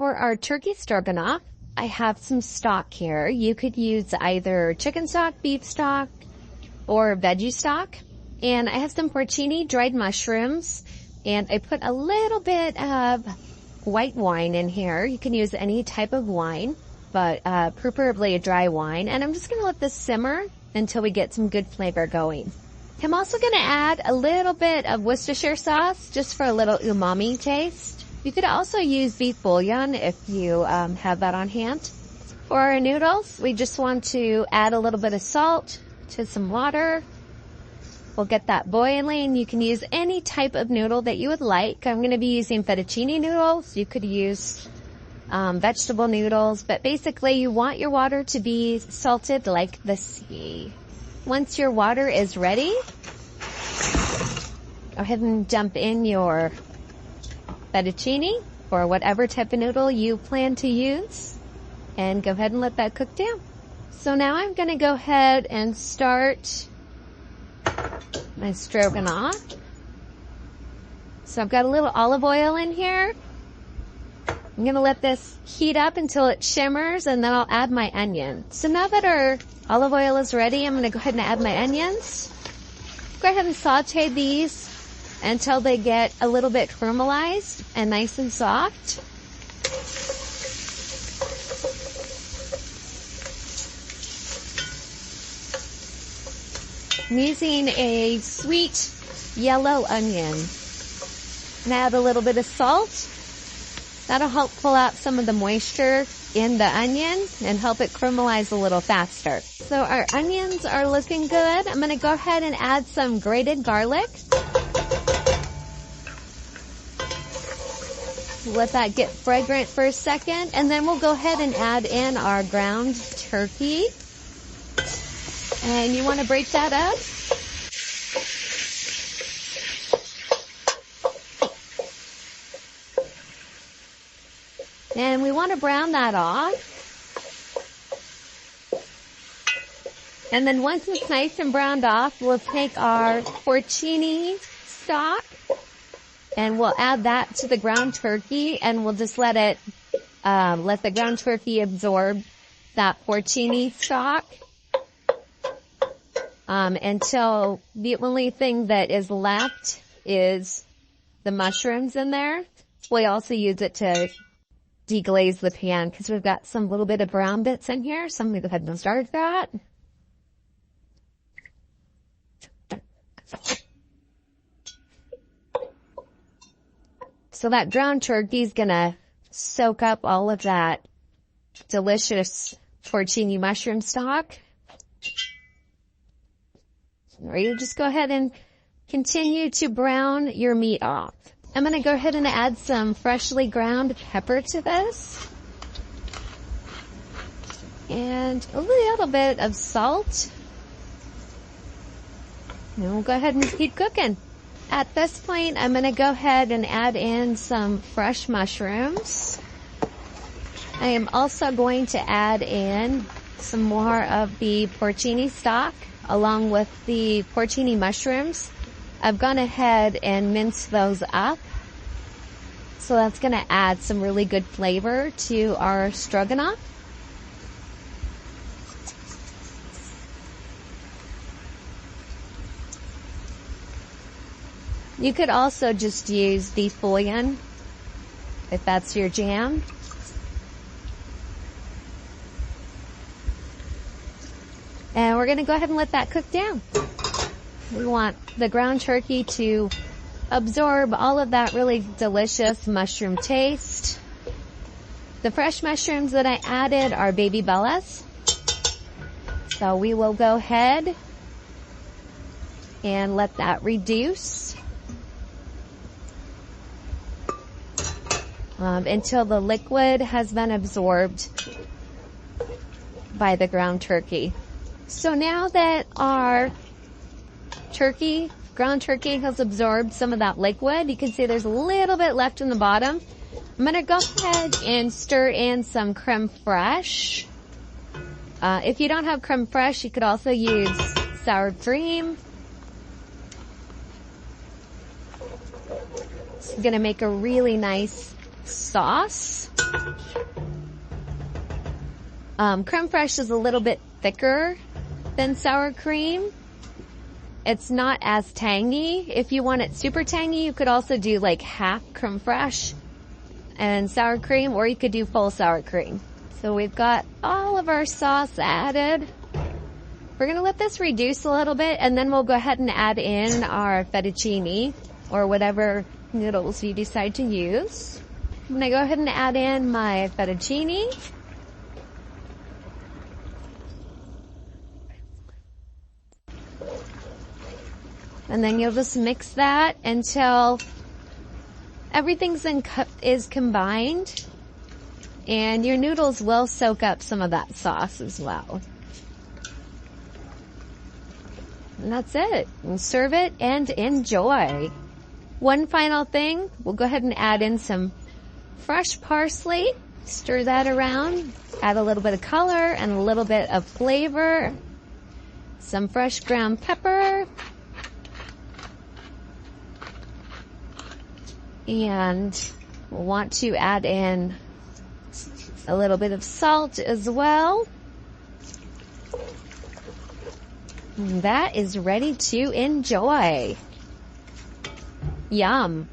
For our turkey stroganoff, I have some stock here. You could use either chicken stock, beef stock, or veggie stock. And I have some porcini dried mushrooms, and I put a little bit of white wine in here. You can use any type of wine, but preferably a dry wine. And I'm just going to let this simmer until we get some good flavor going. I'm also going to add a little bit of Worcestershire sauce just for a little umami taste. You could also use beef bouillon if you have that on hand. For our noodles, we just want to add a little bit of salt to some water. We'll get that boiling. You can use any type of noodle that you would like. I'm going to be using fettuccine noodles. You could use vegetable noodles, but basically you want your water to be salted like the sea. Once your water is ready, go ahead and dump in your fettuccine or whatever type of noodle you plan to use, and go ahead and let that cook down. So now I'm going to go ahead and start my stroganoff. So I've got a little olive oil in here. I'm going to let this heat up until it shimmers, and then I'll add my onion. So now that our olive oil is ready, I'm going to go ahead and add my onions. Go ahead and saute these until they get a little bit caramelized and nice and soft. I'm using a sweet yellow onion. And add a little bit of salt. That'll help pull out some of the moisture in the onion and help it caramelize a little faster. So our onions are looking good. I'm going to go ahead and add some grated garlic. Let that get fragrant for a second, and then we'll go ahead and add in our ground turkey. And you want to break that up. And we want to brown that off. And then once it's nice and browned off, we'll take our porcini stock and we'll add that to the ground turkey, and we'll just let the ground turkey absorb that porcini stock. Until the only thing that is left is the mushrooms in there. We also use it to deglaze the pan because we've got some little bit of brown bits in here. So I'm going to go ahead and start that. So that ground turkey is going to soak up all of that delicious porcini mushroom stock. Or you just go ahead and continue to brown your meat off. I'm going to go ahead and add some freshly ground pepper to this. And a little bit of salt. And we'll go ahead and keep cooking. At this point, I'm going to go ahead and add in some fresh mushrooms. I am also going to add in some more of the porcini stock along with the porcini mushrooms. I've gone ahead and minced those up. So that's going to add some really good flavor to our stroganoff. You could also just use beef bouillon if that's your jam. And we're going to go ahead and let that cook down. We want the ground turkey to absorb all of that really delicious mushroom taste. The fresh mushrooms that I added are baby bellas. So we will go ahead and let that reduce until the liquid has been absorbed by the ground turkey. So now that our ground turkey has absorbed some of that liquid, you can see there's a little bit left in the bottom. I'm going to go ahead and stir in some creme fraiche. If you don't have creme fraiche, you could also use sour cream. It's going to make a really nice sauce. Creme fraiche is a little bit thicker than sour cream. It's not as tangy. If you want it super tangy, you could also do like half creme fraiche and sour cream, or you could do full sour cream. So we've got all of our sauce added. We're going to let this reduce a little bit, and then we'll go ahead and add in our fettuccine or whatever noodles you decide to use. I'm going to go ahead and add in my fettuccine. And then you'll just mix that until everything is combined, and your noodles will soak up some of that sauce as well. And that's it. And serve it and enjoy. One final thing, we'll go ahead and add in some fresh parsley. Stir that around. Add a little bit of color and a little bit of flavor. Some fresh ground pepper. And we'll want to add in a little bit of salt as well. And that is ready to enjoy. Yum.